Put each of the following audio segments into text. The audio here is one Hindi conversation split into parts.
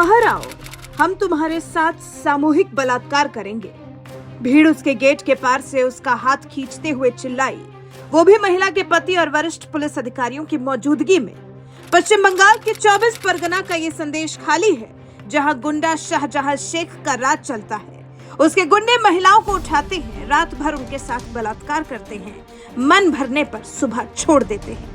बाहर आओ, हम तुम्हारे साथ सामूहिक बलात्कार करेंगे। भीड़ उसके गेट के पार से उसका हाथ खींचते हुए चिल्लाई, वो भी महिला के पति और वरिष्ठ पुलिस अधिकारियों की मौजूदगी में। पश्चिम बंगाल के 24 परगना का ये संदेश खाली है, जहां गुंडा शाहजहां शेख का राज चलता है। उसके गुंडे महिलाओं को उठाते हैं, रात भर उनके साथ बलात्कार करते हैं, मन भरने पर सुबह छोड़ देते हैं।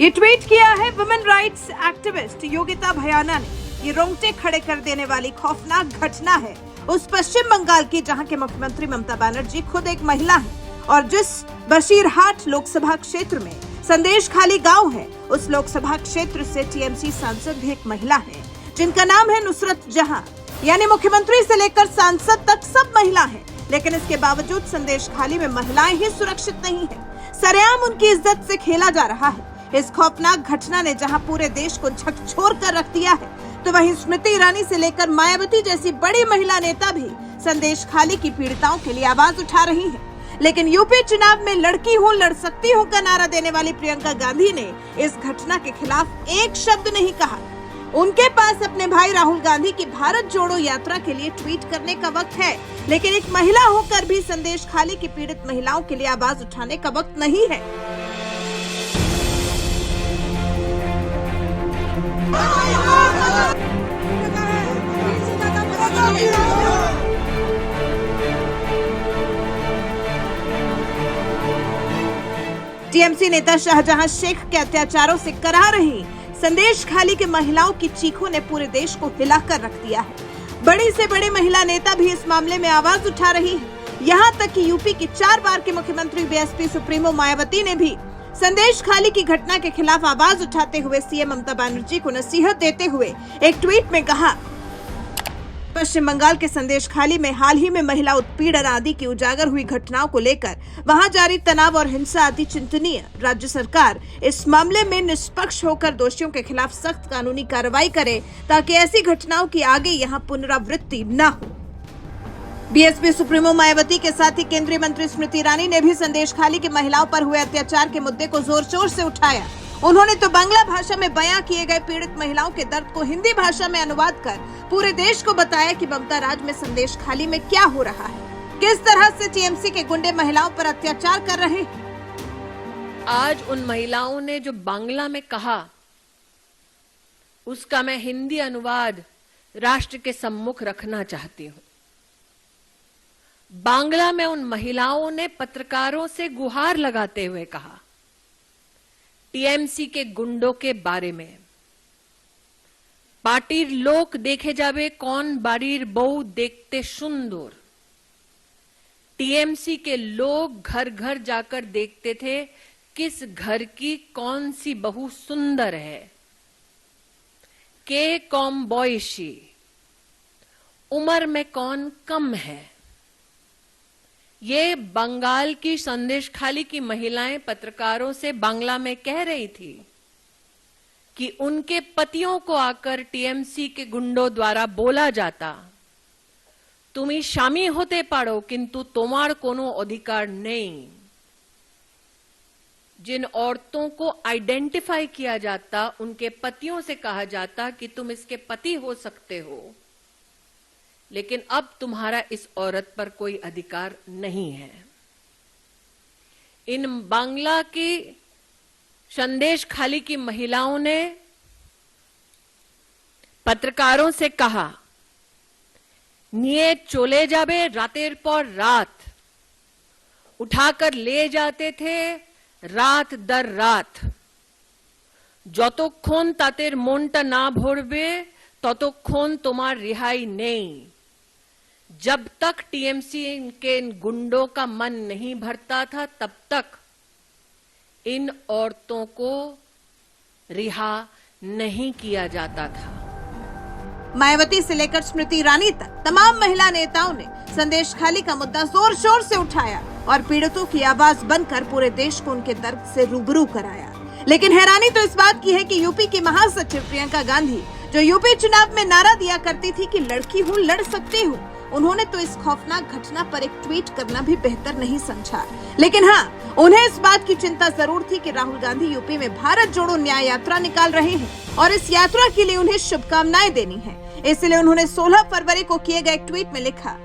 ये ट्वीट किया है वुमेन राइट्स एक्टिविस्ट योगिता भयाना ने। ये रोंगटे खड़े कर देने वाली खौफनाक घटना है उस पश्चिम बंगाल की, जहां के मुख्यमंत्री ममता बनर्जी खुद एक महिला है और जिस बशीरहाट लोकसभा क्षेत्र में संदेश खाली गांव है, उस लोकसभा क्षेत्र से टीएमसी सांसद भी एक महिला है, जिनका नाम है नुसरत जहां। यानी मुख्यमंत्री से लेकर सांसद तक सब महिला है, लेकिन इसके बावजूद संदेश खाली में महिलाएं ही सुरक्षित नहीं है। सरेआम उनकी इज्जत से खेला जा रहा है। इस खौफनाक घटना ने जहां पूरे देश को झकझोर कर रख दिया है, तो वहीं स्मृति ईरानी से लेकर मायावती जैसी बड़ी महिला नेता भी संदेश खाली की पीड़िताओं के लिए आवाज उठा रही हैं। लेकिन यूपी चुनाव में लड़की हूं लड़ सकती हूं का नारा देने वाली प्रियंका गांधी ने इस घटना के खिलाफ एक शब्द नहीं कहा। उनके पास अपने भाई राहुल गांधी की भारत जोड़ो यात्रा के लिए ट्वीट करने का वक्त है, लेकिन एक महिला होकर भी संदेश खाली की पीड़ित महिलाओं के लिए आवाज उठाने का वक्त नहीं है। टीएमसी नेता शाहजहां शेख के अत्याचारों से कराह रही संदेश खाली के महिलाओं की चीखों ने पूरे देश को हिलाकर रख दिया है। बड़ी से बड़ी महिला नेता भी इस मामले में आवाज उठा रही है। यहां तक कि यूपी की 4 बार के मुख्यमंत्री बीएसपी सुप्रीमो मायावती ने भी संदेश खाली की घटना के खिलाफ आवाज उठाते हुए सीएम ममता बनर्जी को नसीहत देते हुए एक ट्वीट में कहा, पश्चिम बंगाल के संदेश खाली में हाल ही में महिला उत्पीड़न आदि की उजागर हुई घटनाओं को लेकर वहां जारी तनाव और हिंसा अति चिंतनीय। राज्य सरकार इस मामले में निष्पक्ष होकर दोषियों के खिलाफ सख्त कानूनी कार्रवाई करे, ताकि ऐसी घटनाओं की आगे यहां पुनरावृत्ति न हो। बीएसपी सुप्रीमो मायावती के साथ ही केंद्रीय मंत्री स्मृति ईरानी ने भी संदेश खाली की महिलाओं पर हुए अत्याचार के मुद्दे को जोर शोर से उठाया। उन्होंने तो बांग्ला भाषा में बयां किए गए पीड़ित महिलाओं के दर्द को हिंदी भाषा में अनुवाद कर पूरे देश को बताया कि ममता राज में संदेश खाली में क्या हो रहा है, किस तरह से टीएमसी के गुंडे महिलाओं पर अत्याचार कर रहे हैं। आज उन महिलाओं ने जो बांग्ला में कहा, उसका मैं हिंदी अनुवाद राष्ट्र के सम्मुख रखना चाहती हूं। बांग्ला में उन महिलाओं ने पत्रकारों से गुहार लगाते हुए कहा, टीएमसी के गुंडों के बारे में, पार्टीर लोक देखे जावे कौन बाड़ीर बहू देखते सुंदर। टीएमसी के लोग घर घर जाकर देखते थे किस घर की कौन सी बहू सुंदर है, के कम बॉयशी, उम्र में कौन कम है। ये बंगाल की संदेश खाली की महिलाएं पत्रकारों से बांग्ला में कह रही थी कि उनके पतियों को आकर टीएमसी के गुंडों द्वारा बोला जाता, तुम स्वामी होते पारो किंतु तुम्हार कोनो अधिकार नहीं। जिन औरतों को आइडेंटिफाई किया जाता, उनके पतियों से कहा जाता कि तुम इसके पति हो सकते हो, लेकिन अब तुम्हारा इस औरत पर कोई अधिकार नहीं है। इन बांग्ला की संदेश खाली की महिलाओं ने पत्रकारों से कहा, निये चले जाबे रातेर पर रात, उठाकर ले जाते थे रात दर रात, যতক্ষণ তাদের মনটা না ভরবে ততক্ষণ তোমার रिहाई नहीं। जब तक टीएमसी के इन गुंडों का मन नहीं भरता था, तब तक इन औरतों को रिहा नहीं किया जाता था। मायावती से लेकर स्मृति ईरानी तक तमाम महिला नेताओं ने संदेश खाली का मुद्दा जोर शोर से उठाया और पीड़ितों की आवाज बनकर पूरे देश को उनके दर्द से रूबरू कराया। लेकिन हैरानी तो इस बात की है कि यूपी की महासचिव प्रियंका गांधी, जो यूपी चुनाव में नारा दिया करती थी कि लड़की हूं लड़ सकती हूं, उन्होंने तो इस खौफनाक घटना पर एक ट्वीट करना भी बेहतर नहीं समझा। लेकिन हाँ, उन्हें इस बात की चिंता जरूर थी कि राहुल गांधी यूपी में भारत जोड़ो न्याय यात्रा निकाल रहे हैं और इस यात्रा के लिए उन्हें शुभकामनाएं देनी है। इसलिए उन्होंने 16 फरवरी को किए गए एक ट्वीट में लिखा,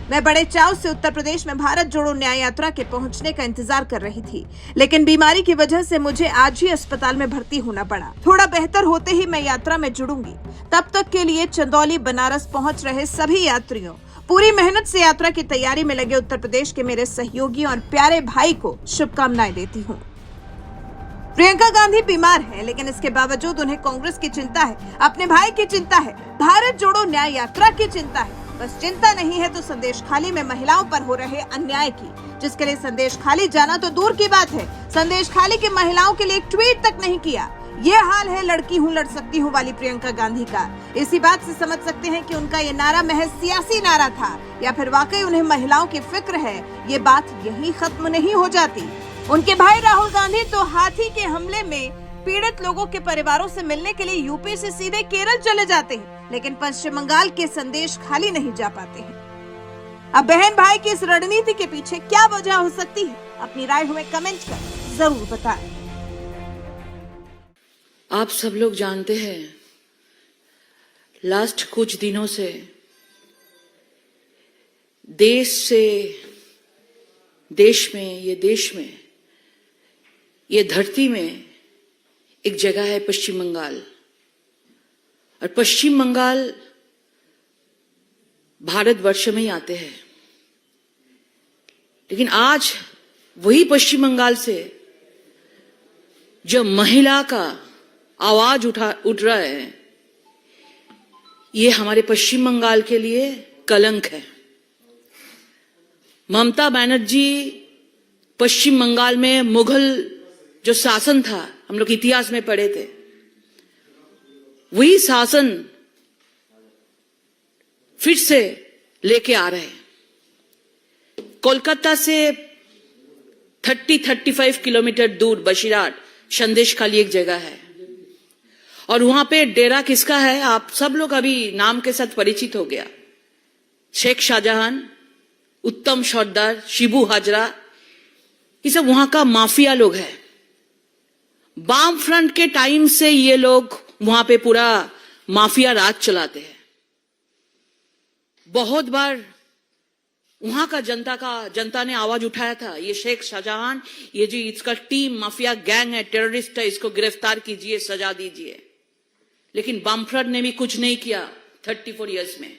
मैं बड़े चाव से उत्तर प्रदेश में भारत जोड़ो न्याय यात्रा के पहुंचने का इंतजार कर रही थी, लेकिन बीमारी की वजह से मुझे आज ही अस्पताल में भर्ती होना पड़ा। थोड़ा बेहतर होते ही मैं यात्रा में जुड़ूंगी। तब तक के लिए चंदौली बनारस पहुंच रहे सभी यात्रियों, पूरी मेहनत से यात्रा की तैयारी में लगे उत्तर प्रदेश के मेरे सहयोगी और प्यारे भाई को शुभकामनाएं देती हूँ। प्रियंका गांधी बीमार है, लेकिन इसके बावजूद उन्हें कांग्रेस की चिंता है, अपने भाई की चिंता है, भारत जोड़ो न्याय यात्रा की चिंता है। बस चिंता नहीं है तो संदेश खाली में महिलाओं पर हो रहे अन्याय की, जिसके लिए संदेश खाली जाना तो दूर की बात है, संदेश खाली की महिलाओं के लिए एक ट्वीट तक नहीं किया। ये हाल है लड़की हूँ लड़ सकती हूँ वाली प्रियंका गांधी का। इसी बात से समझ सकते हैं कि उनका ये नारा महज सियासी नारा था या फिर वाकई उन्हें महिलाओं की फिक्र है। ये बात यही खत्म नहीं हो जाती। उनके भाई राहुल गांधी तो हाथी के हमले में पीड़ित लोगों के परिवारों से मिलने के लिए यूपी से सीधे केरल चले जाते हैं, लेकिन पश्चिम बंगाल के संदेश खाली नहीं जा पाते हैं। अब बहन भाई की इस रणनीति के पीछे क्या वजह हो सकती है? अपनी राय हमें कमेंट कर जरूर बताएं। आप सब लोग जानते हैं, लास्ट कुछ दिनों से देश में ये धरती में एक जगह है पश्चिम बंगाल, और पश्चिम बंगाल भारतवर्ष में ही आते हैं। लेकिन आज वही पश्चिम बंगाल से जो महिला का आवाज उठ रहा है, ये हमारे पश्चिम बंगाल के लिए कलंक है। ममता बनर्जी पश्चिम बंगाल में मुगल जो शासन था, हम लोग इतिहास में पढ़े थे, वही शासन फिर से लेके आ रहे हैं। कोलकाता से 30-35 किलोमीटर दूर बशीराट संदेशखाली एक जगह है, और वहां पे डेरा किसका है? आप सब लोग अभी नाम के साथ परिचित हो गया। शेख शाहजहां, उत्तम सरदार, शिबू हाजरा, ये सब वहां का माफिया लोग हैं। वाम फ्रंट के टाइम से ये लोग वहां पे पूरा माफिया राज चलाते हैं। बहुत बार वहां का जनता ने आवाज उठाया था, ये शेख शाहजहां, ये जो इसका टीम माफिया गैंग है, टेररिस्ट है, इसको गिरफ्तार कीजिए, सजा दीजिए। लेकिन वाम फ्रंट ने भी कुछ नहीं किया 34 इयर्स में।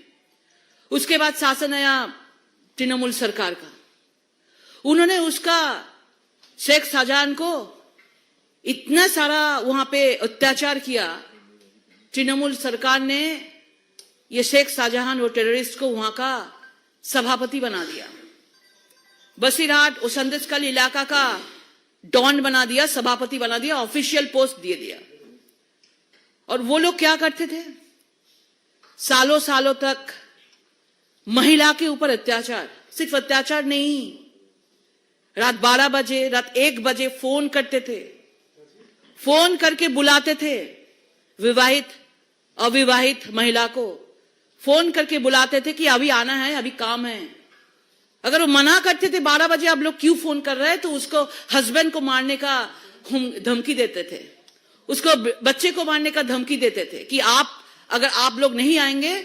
उसके बाद शासन आया तृणमूल सरकार का, उन्होंने उसका शेख शाहजहां को इतना सारा वहां पे अत्याचार किया। तृणमूल सरकार ने ये शेख शाहजहां और टेररिस्ट को वहां का सभापति बना दिया। बसीरहाट और संदेशखाली इलाका का डॉन बना दिया, सभापति बना दिया, ऑफिशियल पोस्ट दे दिया। और वो लोग क्या करते थे? सालों सालों तक महिला के ऊपर अत्याचार, सिर्फ अत्याचार नहीं, रात 12 बजे, रात 1 बजे फोन करते थे, फोन करके बुलाते थे विवाहित अविवाहित महिला को, फोन करके बुलाते थे कि अभी आना है, अभी काम है। अगर वो मना करते थे 12 बजे आप लोग क्यों फोन कर रहे हैं, तो उसको हस्बैंड को मारने का धमकी देते थे, उसको बच्चे को मारने का धमकी देते थे कि अगर आप लोग नहीं आएंगे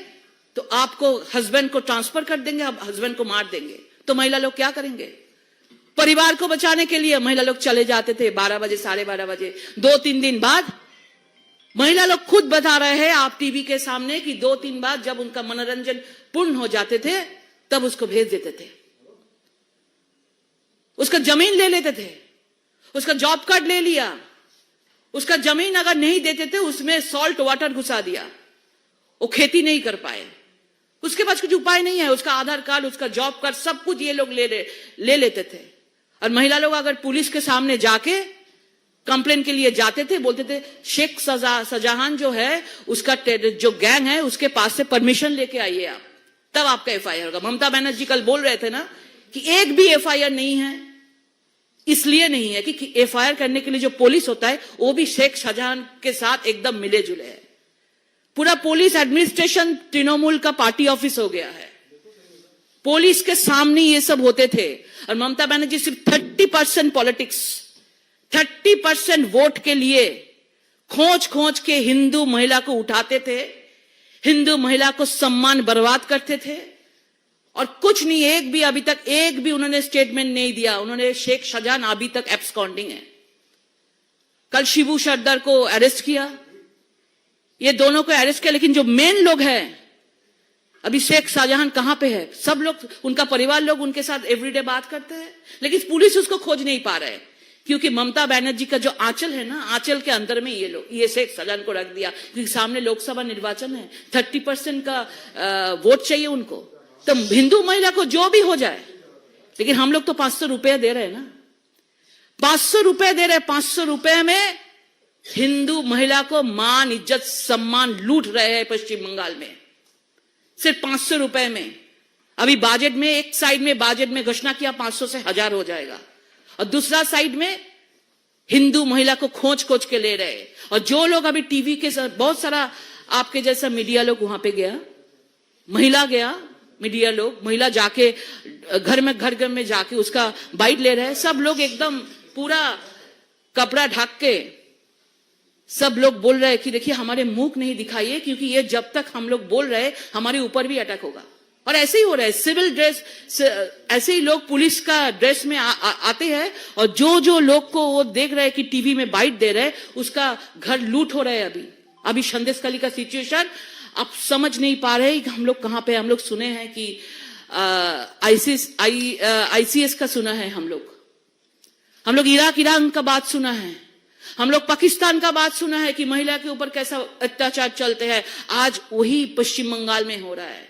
तो आपको हस्बैंड को ट्रांसफर कर देंगे, आप हस्बैंड को मार देंगे। तो महिला लोग क्या करेंगे? परिवार को बचाने के लिए महिला लोग चले जाते थे 12 बजे, 12:30 बजे। 2-3 दिन बाद महिला लोग खुद बता रहे हैं आप टीवी के सामने कि 2-3 बाद जब उनका मनोरंजन पूर्ण हो जाते थे तब उसको भेज देते थे, उसका जमीन ले लेते थे, उसका जॉब कार्ड ले लिया, उसका जमीन अगर नहीं देते थे उसमें सॉल्ट वाटर घुसा दिया, वो खेती नहीं कर पाए। उसके पास कुछ उपाय नहीं है, उसका आधार कार्ड, उसका जॉब कार्ड, सब कुछ ये लोग ले लेते थे। और महिला लोग अगर पुलिस के सामने जाके कंप्लेन के लिए जाते थे, बोलते थे शेख शाहजहां जो है उसका जो गैंग है उसके पास से परमिशन लेके आइए आप, तब आपका एफआईआर होगा। ममता बनर्जी कल बोल रहे थे ना कि एक भी एफआईआर नहीं है, इसलिए नहीं है कि एफआईआर करने के लिए जो पुलिस होता है वो भी शेख शाहजहां के साथ एकदम मिले जुले है। पूरा पुलिस एडमिनिस्ट्रेशन तृणमूल का पार्टी ऑफिस हो गया है। पुलिस के सामने ये सब होते थे और ममता बनर्जी सिर्फ 30% पॉलिटिक्स, 30% वोट के लिए खोज खोज के हिंदू महिला को उठाते थे, हिंदू महिला को सम्मान बर्बाद करते थे और कुछ नहीं, एक भी उन्होंने स्टेटमेंट नहीं दिया। उन्होंने शेख शाहजहां अभी तक एब्सकॉन्डिंग है। कल शिबू सरदार को अरेस्ट किया, ये दोनों को अरेस्ट किया, लेकिन जो मेन लोग हैं अभी शेख शाहजहां कहां पे है? सब लोग, उनका परिवार लोग उनके साथ एवरीडे बात करते हैं, लेकिन पुलिस उसको खोज नहीं पा रहे क्योंकि ममता बनर्जी का जो आंचल है ना, आंचल के अंदर में ये शेख शाहजहां को रख दिया क्योंकि सामने लोकसभा निर्वाचन है, 30% का वोट चाहिए उनको। तो हिंदू महिला को जो भी हो जाए, लेकिन हम लोग तो 500 रुपए दे रहे हैं ना, 500 रुपए दे रहे, 500 रुपए में हिंदू महिला को मान, इज्जत, सम्मान लूट रहे हैं पश्चिम बंगाल में, सिर्फ 500 रुपए में। अभी बजट में, एक साइड में बजट में घोषणा किया 500 से 1000 हो जाएगा और दूसरा साइड में हिंदू महिला को खोज खोज के ले रहे। और जो लोग अभी टीवी के साथ, बहुत सारा आपके जैसा मीडिया लोग वहां पे गया, मीडिया लोग, महिला जाके घर में जाके उसका बाइट ले रहे हैं। सब लोग एकदम पूरा कपड़ा ढक के सब लोग बोल रहे हैं कि देखिए हमारे मुंह नहीं दिखाइए क्योंकि ये जब तक हम लोग बोल रहे हमारे ऊपर भी अटैक होगा। और ऐसे ही हो रहा है, सिविल ड्रेस, ऐसे ही लोग पुलिस का ड्रेस में आते हैं और जो लोग को वो देख रहे हैं कि टीवी में बाइट दे रहे हैं, उसका घर लूट हो रहा है। अभी संदेशखाली का सिचुएशन आप समझ नहीं पा रहे कि हम लोग कहां पे। हम लोग सुने हैं कि आईसीएस का सुना है, हम लोग ईरान का बात सुना है, हम लोग पाकिस्तान का बात सुना है कि महिला के ऊपर कैसा अत्याचार चलते हैं। आज वही पश्चिम बंगाल में हो रहा है।